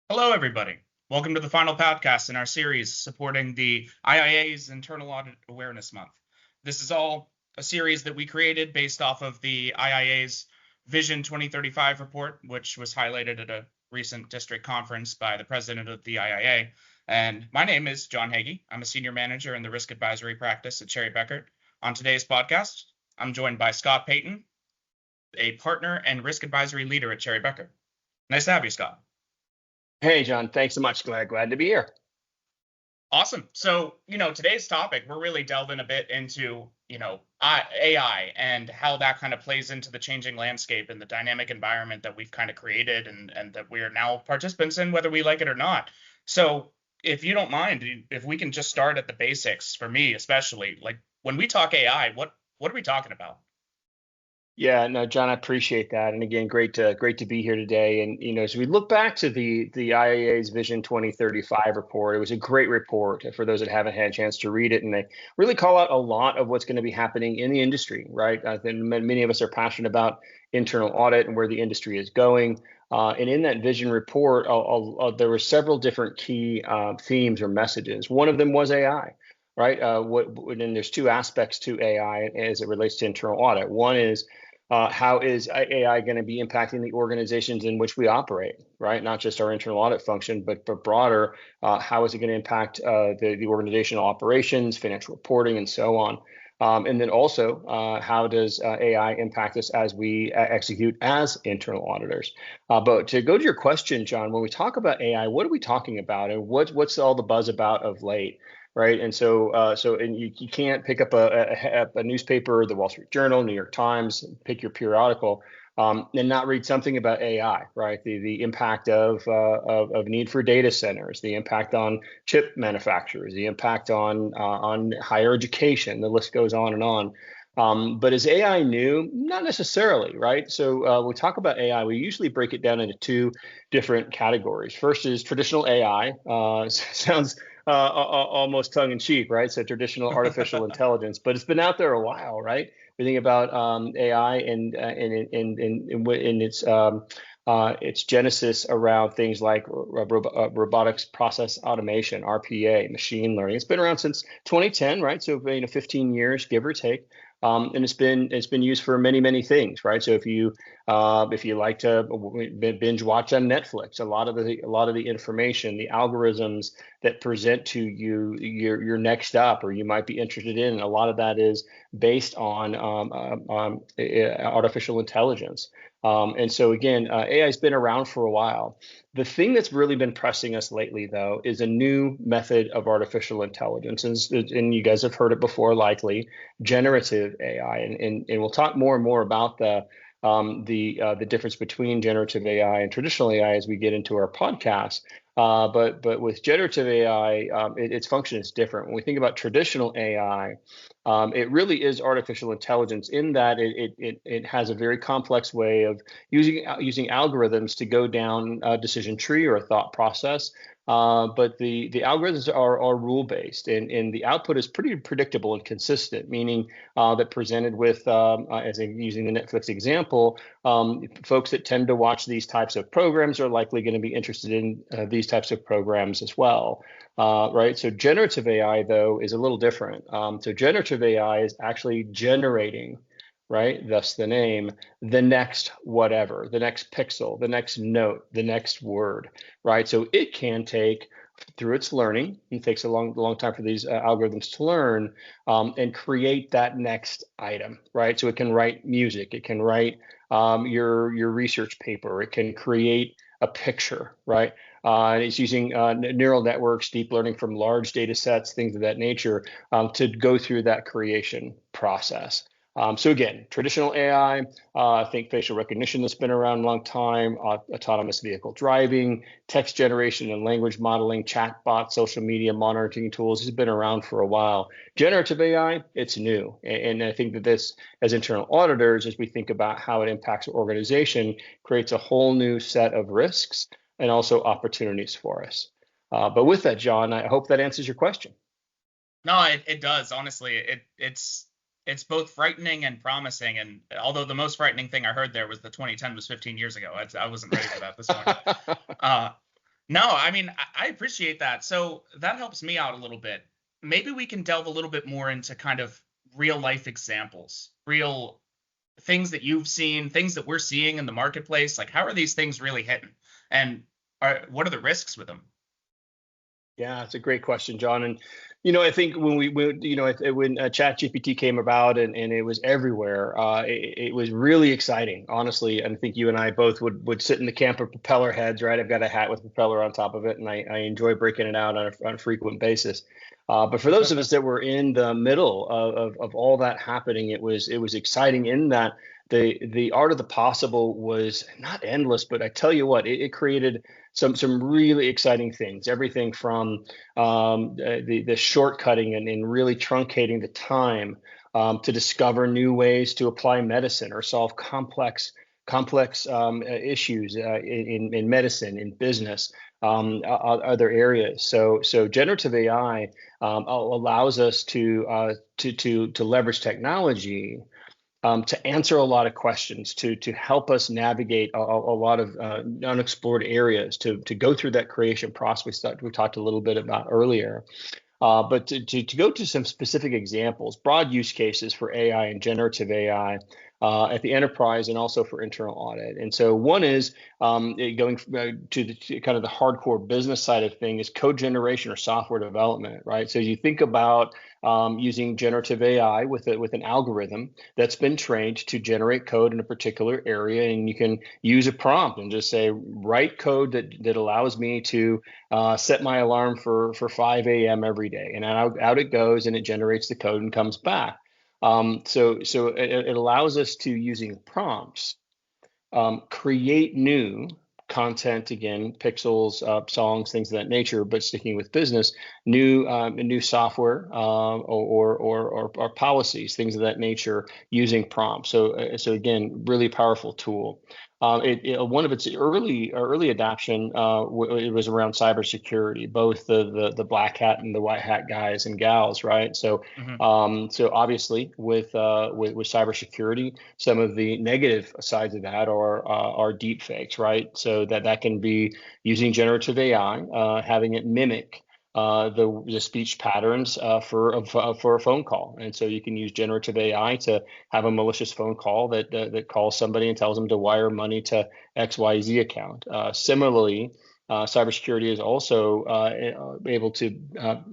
Hello, everybody. Welcome to the final podcast in our series supporting the IIA's Internal Audit Awareness Month. This is all a series that we created based off of the IIA's Vision 2035 report, which was highlighted at a recent district conference by the president of the IIA. And my name is John Heagy. I'm a senior manager in the risk advisory practice at Cherry Bekaert. On today's podcast, I'm joined by Scott Peyton, a partner and risk advisory leader at Cherry Bekaert. Nice to have you, Scott. Hey, John, thanks so much. Glad to be here. Awesome. So, today's topic, we're really delving a bit into, AI and how that kind of plays into the changing landscape and the dynamic environment that we've kind of created and that we are now participants in, whether we like it or not. So, if you don't mind, if we can just start at the basics for me, especially, like when we talk AI, what are we talking about? Yeah, no, John, I appreciate that. And again, great to be here today. And as we look back to the IAA's Vision 2035 report, it was a great report for those that haven't had a chance to read it. And they really call out a lot of what's going to be happening in the industry, right? I think many of us are passionate about internal audit and where the industry is going. And in that vision report, there were several different key themes or messages. One of them was AI. Right. And there's two aspects to AI as it relates to internal audit. One is how is AI going to be impacting the organizations in which we operate, right? Not just our internal audit function, but broader. How is it going to impact the organizational operations, financial reporting, and so on? And then also, how does AI impact us as we execute as internal auditors? But to go to your question, John, when we talk about AI, what are we talking about, and what's all the buzz about of late? Right. And and you can't pick up a newspaper, the Wall Street Journal, New York Times, pick your periodical, and not read something about AI, right? The impact of need for data centers, the impact on chip manufacturers, the impact on higher education. The list goes on and on. But is AI new? Not necessarily, right? So when we talk about AI, we usually break it down into two different categories. First is traditional AI. Sounds almost tongue in cheek, right? So traditional artificial intelligence, but it's been out there a while, right? We think about AI and in its genesis around things like robotics process automation, RPA, machine learning. It's been around since 2010, right? So 15 years, give or take. And it's been used for many things, right? So if you like to binge watch on Netflix, a lot of the information, the algorithms that present to you your next up, or you might be interested in, a lot of that is based on artificial intelligence. And so again, AI has been around for a while. The thing that's really been pressing us lately, though, is a new method of artificial intelligence, and you guys have heard it before, likely generative AI, and we'll talk more and more about the difference between generative AI and traditional AI as we get into our podcast. But with generative AI, its function is different. When we think about traditional AI, it really is artificial intelligence in that it has a very complex way of using algorithms to go down a decision tree or a thought process. But the algorithms are rule based, and the output is pretty predictable and consistent, meaning that presented with, as in using the Netflix example, folks that tend to watch these types of programs are likely going to be interested in these types of programs as well. Right. So generative AI, though, is a little different. So generative AI is actually generating, right, thus the name, the next whatever, the next pixel, the next note, the next word, right? So it can take, through its learning, it takes a long time for these algorithms to learn, and create that next item, right? So it can write music, it can write your research paper, it can create a picture, right? And it's using neural networks, deep learning from large data sets, things of that nature, to go through that creation process. So again, traditional AI, I think facial recognition that's been around a long time, autonomous vehicle driving, text generation and language modeling, chatbots, social media monitoring tools has been around for a while. Generative AI, it's new. And I think that this, as internal auditors, as we think about how it impacts our organization, creates a whole new set of risks and also opportunities for us. But with that, John, I hope that answers your question. No, it does. Honestly, it's both frightening and promising. And although the most frightening thing I heard there was the 2010 was 15 years ago, I wasn't ready for that this morning. No, I mean, I appreciate that. So that helps me out a little bit. Maybe we can delve a little bit more into kind of real life examples, real things that you've seen, things that we're seeing in the marketplace. Like, how are these things really hitting? And what are the risks with them? Yeah, it's a great question, John. And I think when ChatGPT came about and it was everywhere, it was really exciting, honestly. And I think you and I both would sit in the camp of propeller heads, right? I've got a hat with propeller on top of it, and I enjoy breaking it out on a frequent basis. But for those of us that were in the middle of all that happening, it was exciting in that the art of the possible was not endless, but I tell you what, it created some really exciting things. Everything from the shortcutting and really truncating the time to discover new ways to apply medicine or solve complex issues in medicine, in business, other areas. So generative AI allows us to leverage technology to answer a lot of questions, to help us navigate a lot of unexplored areas, to go through that creation process that we talked a little bit about earlier. But to go to some specific examples, broad use cases for AI and generative AI at the enterprise and also for internal audit. And so one is going to kind of the hardcore business side of things is code generation or software development, right? So you think about using generative AI with an algorithm that's been trained to generate code in a particular area, and you can use a prompt and just say, write code that allows me to set my alarm for 5 a.m. every day, and out it goes, and it generates the code and comes back. So it allows us to, using prompts, create new content, again, pixels, songs, things of that nature, but sticking with business, new software or policies, things of that nature, using prompts. So again, really powerful tool. One of its early adoption it was around cybersecurity, both the black hat and the white hat guys and gals, right? So Hmm. so obviously with cybersecurity, some of the negative sides of that are deep fakes, right? So that can be using generative AI, having it mimic the speech patterns for a phone call. And so you can use generative AI to have a malicious phone call that calls somebody and tells them to wire money to XYZ account. Similarly, cybersecurity is also able to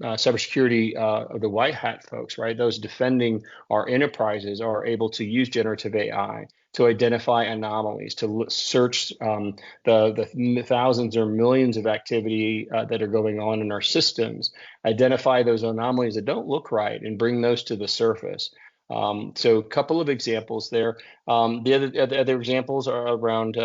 cybersecurity the white hat folks, right? Those defending our enterprises are able to use generative AI to identify anomalies, to search the thousands or millions of activity that are going on in our systems, identify those anomalies that don't look right, and bring those to the surface. So a couple of examples there. The other examples are around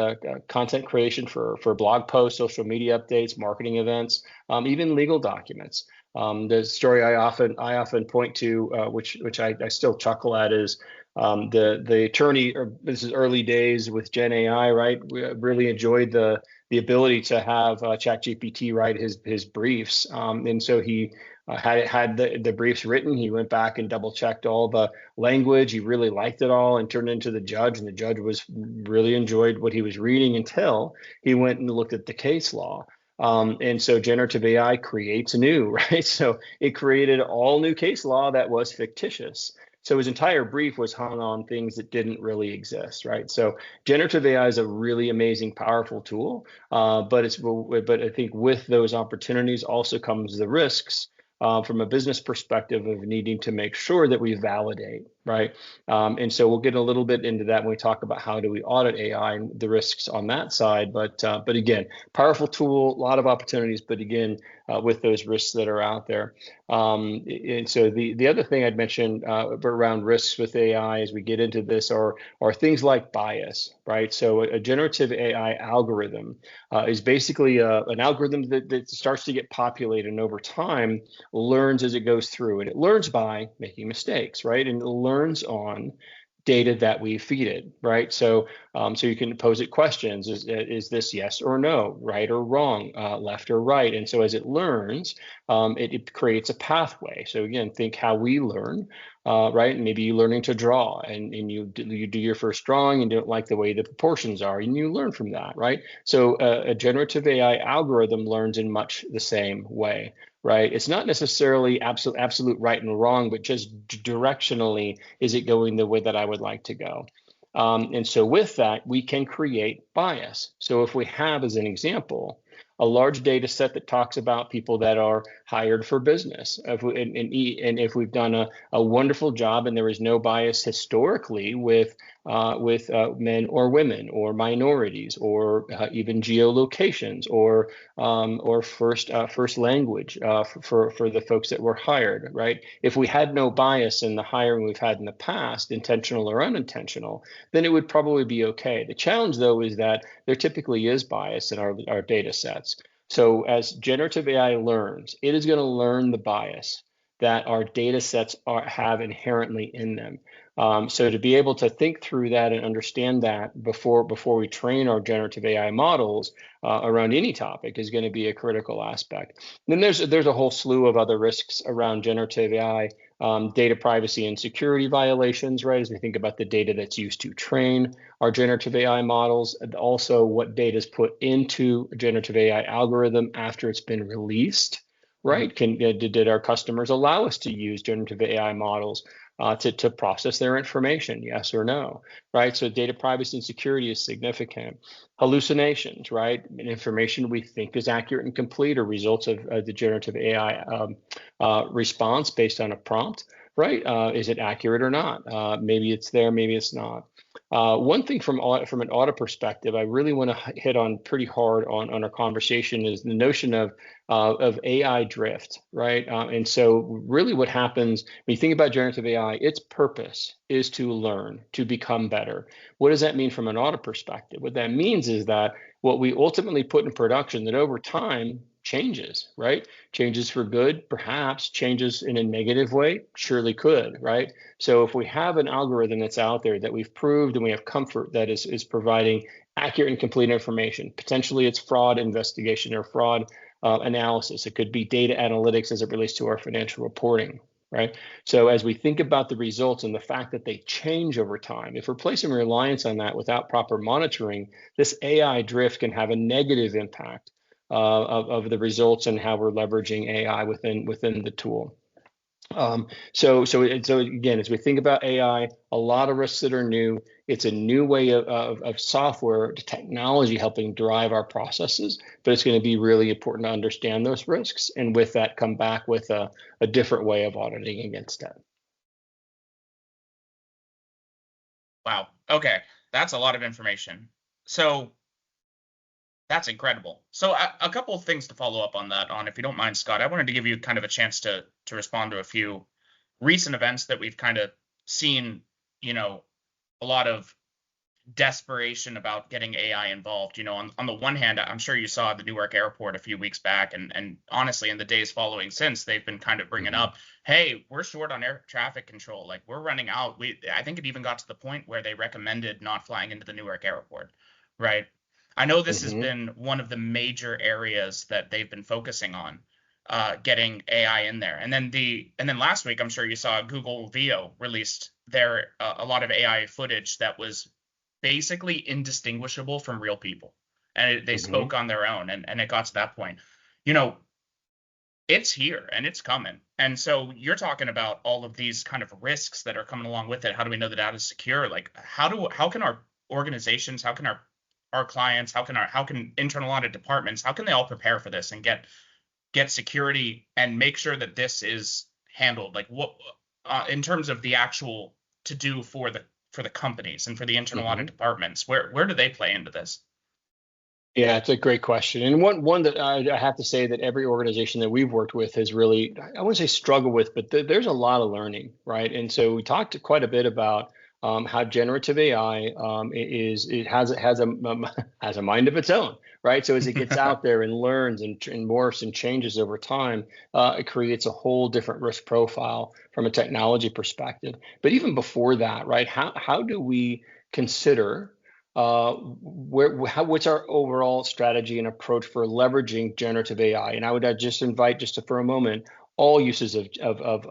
content creation for blog posts, social media updates, marketing events, even legal documents. The story I often point to, which I still chuckle at, is the attorney. This is early days with Gen AI, right? We really enjoyed the ability to have ChatGPT write his briefs, and so he had the briefs written. He went back and double checked all the language. He really liked it all and turned it into the judge, and the judge was really enjoyed what he was reading until he went and looked at the case law. And so generative AI creates anew, right? So it created all new case law that was fictitious. So his entire brief was hung on things that didn't really exist, right? So generative AI is a really amazing, powerful tool, but I think with those opportunities also comes the risks from a business perspective of needing to make sure that we validate, right? And so we'll get a little bit into that when we talk about how do we audit AI and the risks on that side. But again, powerful tool, a lot of opportunities, but again, with those risks that are out there. And so the other thing I'd mention around risks with AI as we get into this are things like bias, right? So a generative AI algorithm is basically an algorithm that starts to get populated, and over time learns as it goes through, and it learns by making mistakes, right? And it learns on data that we feed it, right? So you can pose it questions: is this yes or no, right or wrong, left or right? And so as it learns, it creates a pathway. So again, think how we learn. right? And maybe you're learning to draw, and you do your first drawing and don't like the way the proportions are, and you learn from that, right? So a generative AI algorithm learns in much the same way, right? It's not necessarily absolute right and wrong, but just directionally, is it going the way that I would like to go? And so with that, we can create bias. So if we have, as an example, a large data set that talks about people that are hired for business, and if we've done a wonderful job and there is no bias historically with men or women or minorities or even geolocations or first language for the folks that were hired, right? If we had no bias in the hiring we've had in the past, intentional or unintentional, then it would probably be okay. The challenge, though, is that there typically is bias in our data sets. So as generative AI learns, it is going to learn the bias that our data sets have inherently in them. So to be able to think through that and understand that before we train our generative AI models around any topic is going to be a critical aspect. And then there's a whole slew of other risks around generative AI. Data privacy and security violations, right? As we think about the data that's used to train our generative AI models, and also what data is put into a generative AI algorithm after it's been released, right? Did our customers allow us to use generative AI models to process their information, yes or no, right? So data privacy and security is significant. Hallucinations, right? Information we think is accurate and complete or results of the generative AI response based on a prompt, right? Is it accurate or not? Maybe it's there, maybe it's not. One thing from an audit perspective, I really want to hit on pretty hard on our conversation is the notion of AI drift, right? And so really what happens when you think about generative AI, its purpose is to learn, to become better. What does that mean from an audit perspective? What that means is that what we ultimately put in production, that over time changes, right? Changes for good, perhaps. Changes in a negative way, surely could, right? So if we have an algorithm that's out there that we've proved and we have comfort that is providing accurate and complete information, potentially it's fraud investigation or fraud analysis. It could be data analytics as it relates to our financial reporting, right? So as we think about the results and the fact that they change over time, if we're placing reliance on that without proper monitoring, this AI drift can have a negative impact of the results and how we're leveraging AI within the tool. So again, as we think about AI, a lot of risks that are new. It's a new way of software technology helping drive our processes, but it's going to be really important to understand those risks, and with that, come back with a different way of auditing against that. Wow. Okay, that's a lot of information. So that's incredible. So a couple of things to follow up on that, if you don't mind, Scott. I wanted to give you kind of a chance to respond to a few recent events that we've kind of seen, a lot of desperation about getting AI involved. On the one hand, I'm sure you saw the Newark airport a few weeks back, and honestly, in the days following since, they've been kind of bringing up, hey, we're short on air traffic control. Like, we're running out. I think it even got to the point where they recommended not flying into the Newark airport, right? I know this has been one of the major areas that they've been focusing on, getting AI in there. And then last week, I'm sure you saw Google Veo released a lot of AI footage that was basically indistinguishable from real people, and they spoke on their own, and it got to that point. It's here and it's coming. And so you're talking about all of these kind of risks that are coming along with it. How do we know the data is secure? Like, how can our organizations, how can our clients, how can internal audit departments, how can they all prepare for this and get security and make sure that this is handled? Like, what in terms of the actual to do for the companies and for the internal audit departments, where do they play into this? Yeah, it's a great question. And one that I have to say that every organization that we've worked with has really, I wouldn't say struggle with, but there's a lot of learning, right? And so we talked quite a bit about how generative AI has a mind of its own, right? So as it gets out there and learns and morphs and changes over time, it creates a whole different risk profile from a technology perspective. But even before that, right? How do we consider what's our overall strategy and approach for leveraging generative AI? And I would just invite, for a moment, all uses of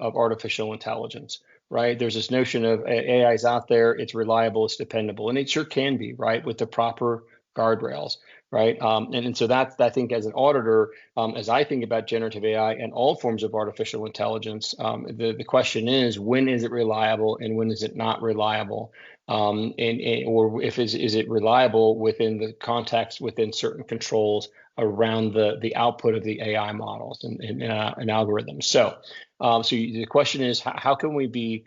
artificial intelligence, right? There's this notion of AI is out there, it's reliable, it's dependable, and it sure can be, right, with the proper guardrails, right? And so that's, I think, as an auditor, as I think about generative AI and all forms of artificial intelligence, the question is, when is it reliable and when is it not reliable? Or if is it reliable within the context, within certain controls around the output of the AI models and algorithms. So the question is, how can we be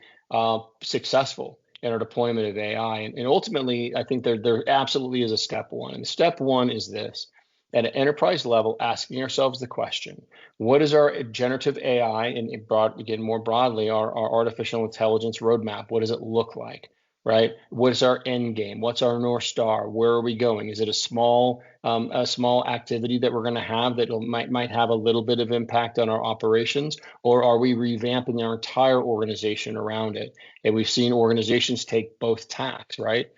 successful in our deployment of AI? And ultimately, I think there absolutely is a step one. And step one is this: at an enterprise level, asking ourselves the question, what is our generative AI, and again, more broadly, our artificial intelligence roadmap? What does it look like? Right? What is our end game? What's our North Star? Where are we going? Is it a small activity that we're going to have that might have a little bit of impact on our operations, or are we revamping our entire organization around it? And we've seen organizations take both tacks, right?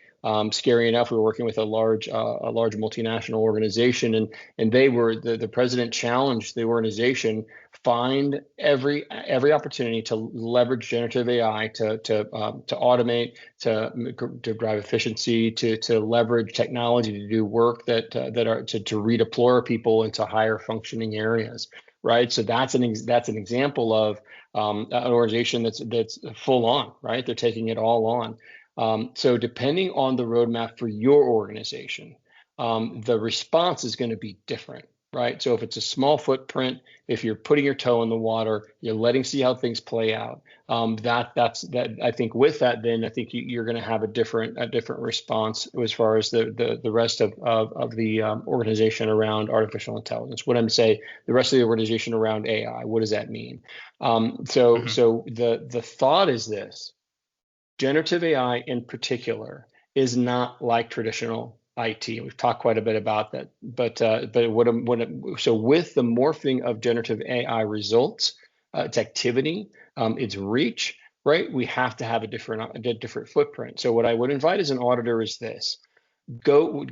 Scary enough, we were working with a large multinational organization, and the president challenged the organization find every opportunity to leverage generative AI to automate, to drive efficiency, to leverage technology to do work that are to redeploy people into higher functioning areas, right? So that's an example of an organization that's full on, right? They're taking it all on. So depending on the roadmap for your organization, the response is going to be different, right? So if it's a small footprint, if you're putting your toe in the water, you're letting see how things play out. That's I think with that, then I think you're going to have a different response as far as the rest of the organization around artificial intelligence. What I'm saying, the rest of the organization around AI. What does that mean? So the thought is this: generative AI in particular is not like traditional IT. We've talked quite a bit about that, but so with the morphing of generative AI results, its activity, its reach, right? We have to have a different footprint. So what I would invite as an auditor is this: go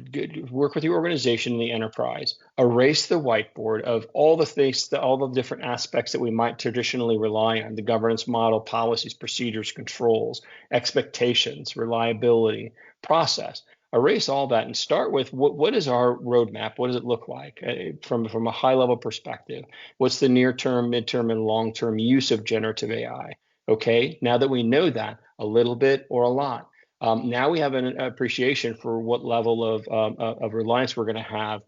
work with your organization in the enterprise, erase the whiteboard of all the things, all the different aspects that we might traditionally rely on: the governance model, policies, procedures, controls, expectations, reliability, process. Erase all that and start with what is our roadmap? What does it look like from a high level perspective? What's the near term, midterm, and long term use of generative AI? Okay, now that we know that, a little bit or a lot, now we have an appreciation for what level of reliance we're going to have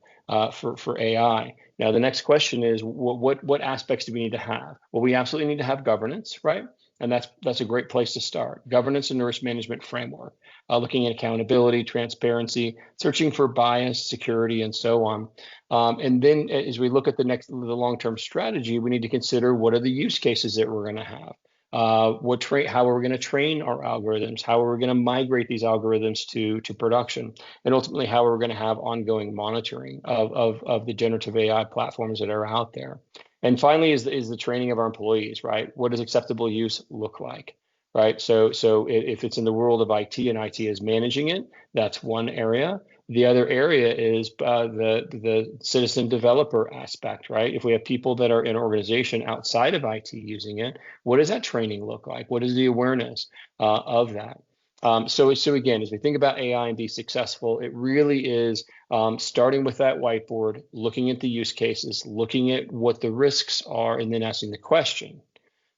for AI. Now, the next question is, what aspects do we need to have? Well, we absolutely need to have governance, right? And that's a great place to start. Governance and risk management framework, looking at accountability, transparency, searching for bias, security, and so on. And then as we look at the long-term strategy, we need to consider what are the use cases that we're going to have. How are we going to train our algorithms? How are we going to migrate these algorithms to production? And ultimately, how are we going to have ongoing monitoring of the generative AI platforms that are out there? And finally, is the training of our employees, right? What does acceptable use look like, right? So if it's in the world of IT and IT is managing it, that's one area. The other area is the citizen developer aspect, right? If we have people that are in an organization outside of IT using it, what does that training look like? What is the awareness of that? So again, as we think about AI and be successful, it really is starting with that whiteboard, looking at the use cases, looking at what the risks are, and then asking the question: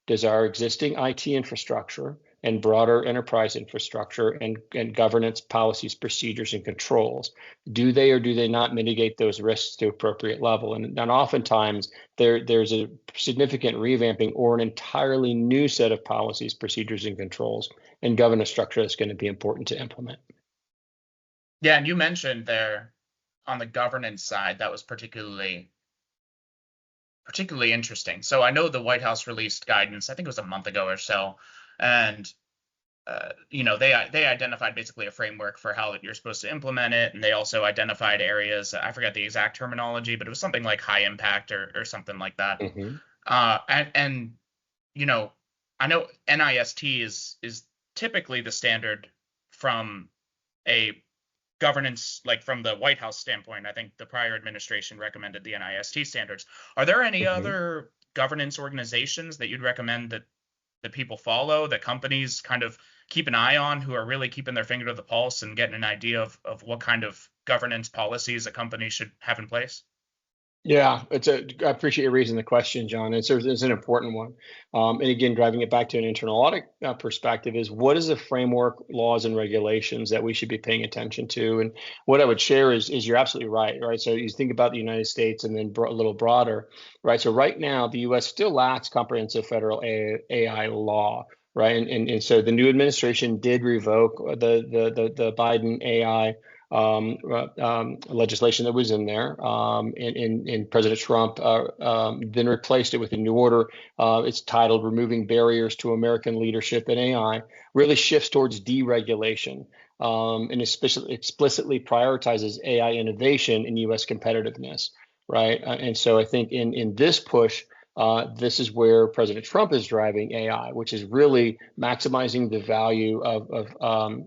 does our existing IT infrastructure and broader enterprise infrastructure and governance policies, procedures, and controls, do they or do they not mitigate those risks to appropriate level? And oftentimes there's a significant revamping or an entirely new set of policies, procedures, and controls and governance structure that's going to be important to implement. Yeah, and you mentioned there on the governance side, that was particularly interesting. So I know the White House released guidance, I think it was a month ago or so, and they identified basically a framework for how you're supposed to implement it, and they also identified areas. I forget the exact terminology, but it was something like high impact or something like that. Mm-hmm. And I know NIST is typically the standard from a governance, like from the White House standpoint. I think the prior administration recommended the NIST standards. Are there any other governance organizations that you'd recommend that that people follow, that companies kind of keep an eye on, who are really keeping their finger to the pulse and getting an idea of what kind of governance policies a company should have in place? Yeah, I appreciate you raising the question, John. It's an important one. And again, driving it back to an internal audit perspective is what is the framework, laws, and regulations that we should be paying attention to? And what I would share is you're absolutely right, right? So you think about the United States and then a little broader, right? So right now, the U.S. still lacks comprehensive federal AI law. Right, and so the new administration did revoke the Biden AI legislation that was in there, and President Trump then replaced it with a new order. It's titled "Removing Barriers to American Leadership in AI." Really shifts towards deregulation, and explicitly prioritizes AI innovation and U.S. competitiveness. Right, and so I think in this push. This is where President Trump is driving AI, which is really maximizing the value of the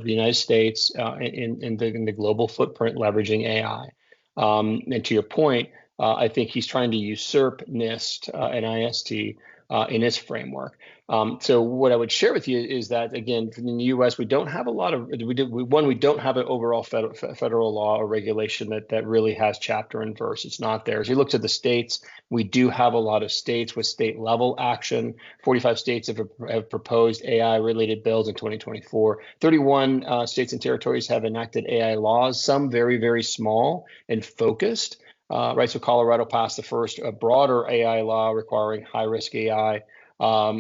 United States in the global footprint, leveraging AI. And to your point, I think he's trying to usurp NIST and IST in its framework. So what I would share with you is that, again, in the U.S., we don't have a lot of, we don't have an overall federal law or regulation that really has chapter and verse. It's not there. As you look to the states, we do have a lot of states with state level action. 45 states have proposed AI-related bills in 2024. 31 states and territories have enacted AI laws, some very, very small and focused. Right, so Colorado passed the first broader AI law requiring high-risk AI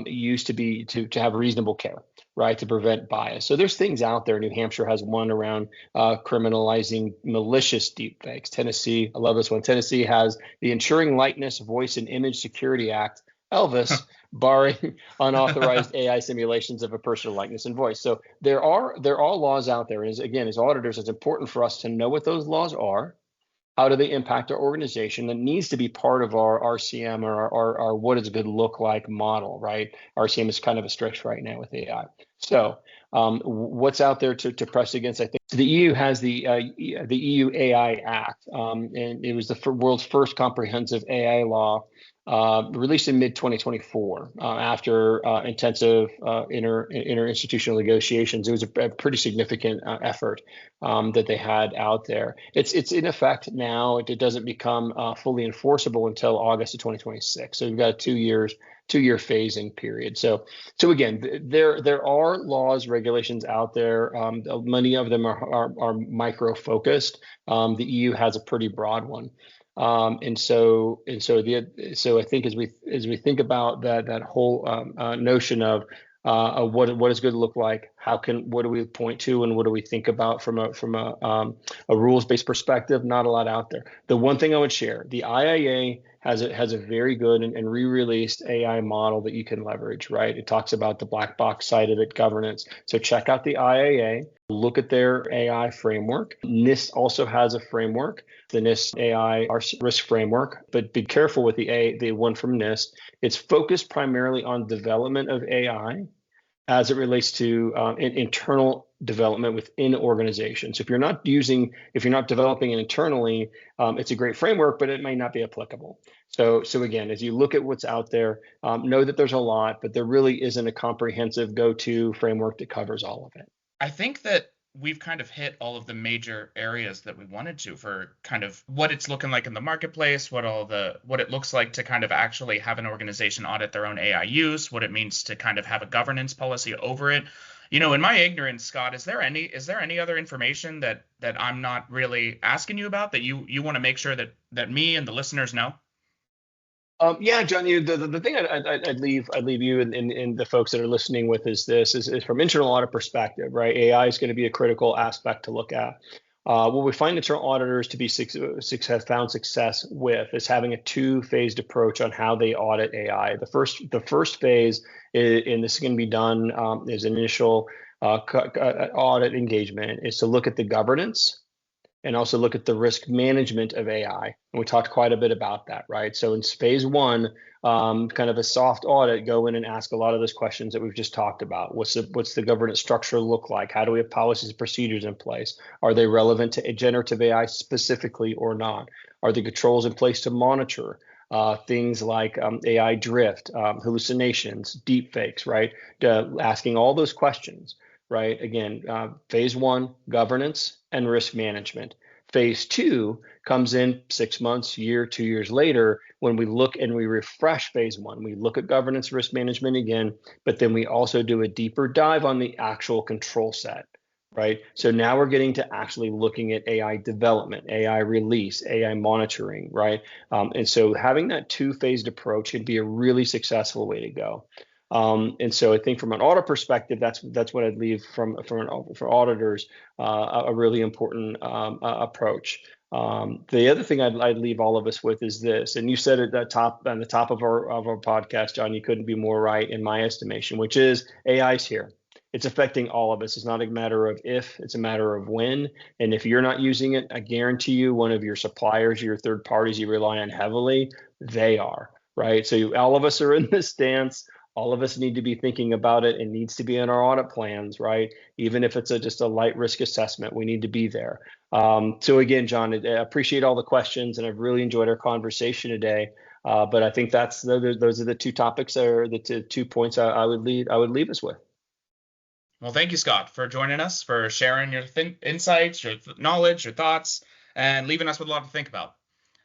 used to be to have reasonable care, right, to prevent bias. So there's things out there. New Hampshire has one around criminalizing malicious deepfakes. Tennessee, I love this one. Tennessee has the Ensuring Likeness, Voice, and Image Security Act, Elvis, barring unauthorized AI simulations of a personal likeness and voice. So there are laws out there. And as auditors, it's important for us to know what those laws are. How do they impact our organization? That needs to be part of our RCM or our what does good look like model, right? RCM is kind of a stretch right now with AI. So what's out there to press against? I think the EU has the EU AI Act, and it was the world's first comprehensive AI law. Released in mid-2024 after intensive interinstitutional negotiations. It was a pretty significant effort that they had out there. It's in effect now. It doesn't become fully enforceable until August of 2026. So we've got a two-year phasing period. So again, there are laws, regulations out there. Many of them are micro-focused. The EU has a pretty broad one. So I think as we think about that whole notion of what does good look like, what do we point to, and what do we think about from a rules-based perspective? Not a lot out there. The one thing I would share, the IIA has a very good and re-released AI model that you can leverage, right? It talks about the black box side of it, governance. So check out the IIA, look at their AI framework. NIST also has a framework, the NIST AI risk framework, but be careful with the one from NIST. It's focused primarily on development of AI as it relates to internal development within organizations. If you're not developing it internally, it's a great framework, but it may not be applicable. So again, as you look at what's out there, know that there's a lot, but there really isn't a comprehensive go-to framework that covers all of it. I think that we've kind of hit all of the major areas that we wanted to for kind of what it's looking like in the marketplace, what it looks like to kind of actually have an organization audit their own AI use, what it means to kind of have a governance policy over it. You know, in my ignorance, Scott, is there any other information that I'm not really asking you about that you want to make sure that me and the listeners know? Yeah, John, the thing I'd leave you and the folks that are listening with is from internal audit perspective, right? AI is going to be a critical aspect to look at. What we find internal auditors to be have found success with is having a two-phased approach on how they audit AI. The first phase, and this is going to be done as an initial audit engagement, is to look at the governance and also look at the risk management of AI. And we talked quite a bit about that, right? So in phase one, kind of a soft audit, go in and ask a lot of those questions that we've just talked about. What's the governance structure look like? How do we have policies and procedures in place? Are they relevant to generative AI specifically or not? Are the controls in place to monitor? things like AI drift, hallucinations, deep fakes, right? Asking all those questions, right? Again, phase one, governance and risk management. Phase two comes in 6 months, year, 2 years later, when we look and we refresh phase one. We look at governance risk management again, but then we also do a deeper dive on the actual control set, right? So now we're getting to actually looking at AI development, AI release, AI monitoring, right? And so having that two-phased approach can be a really successful way to go. And so I think from an audit perspective, that's what I'd leave for auditors, a really important approach. The other thing I'd leave all of us with is this, and you said at the top of our podcast, John, you couldn't be more right in my estimation, which is AI's here. It's affecting all of us. It's not a matter of if, it's a matter of when. And if you're not using it, I guarantee you one of your suppliers, your third parties you rely on heavily, they are, right? So all of us are in this dance. All of us need to be thinking about it. It needs to be in our audit plans, right? Even if it's just a light risk assessment, we need to be there. So again, John, I appreciate all the questions, and I've really enjoyed our conversation today. But I think those are the two topics, or the two points I would leave us with. Well, thank you, Scott, for joining us, for sharing your insights, your knowledge, your thoughts, and leaving us with a lot to think about.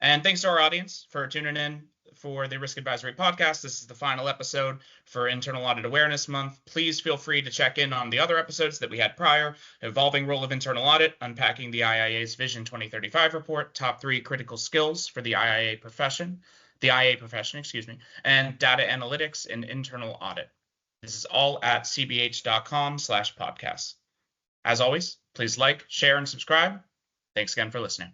And thanks to our audience for tuning in for the Risk Advisory Podcast. This is the final episode for Internal Audit Awareness Month. Please feel free to check in on the other episodes that we had prior: Evolving Role of Internal Audit, Unpacking the IIA's Vision 2035 Report, Top 3 Critical Skills for the IA profession, and Data Analytics in Internal Audit. This is all at cbh.com/podcasts. As always, please like, share, and subscribe. Thanks again for listening.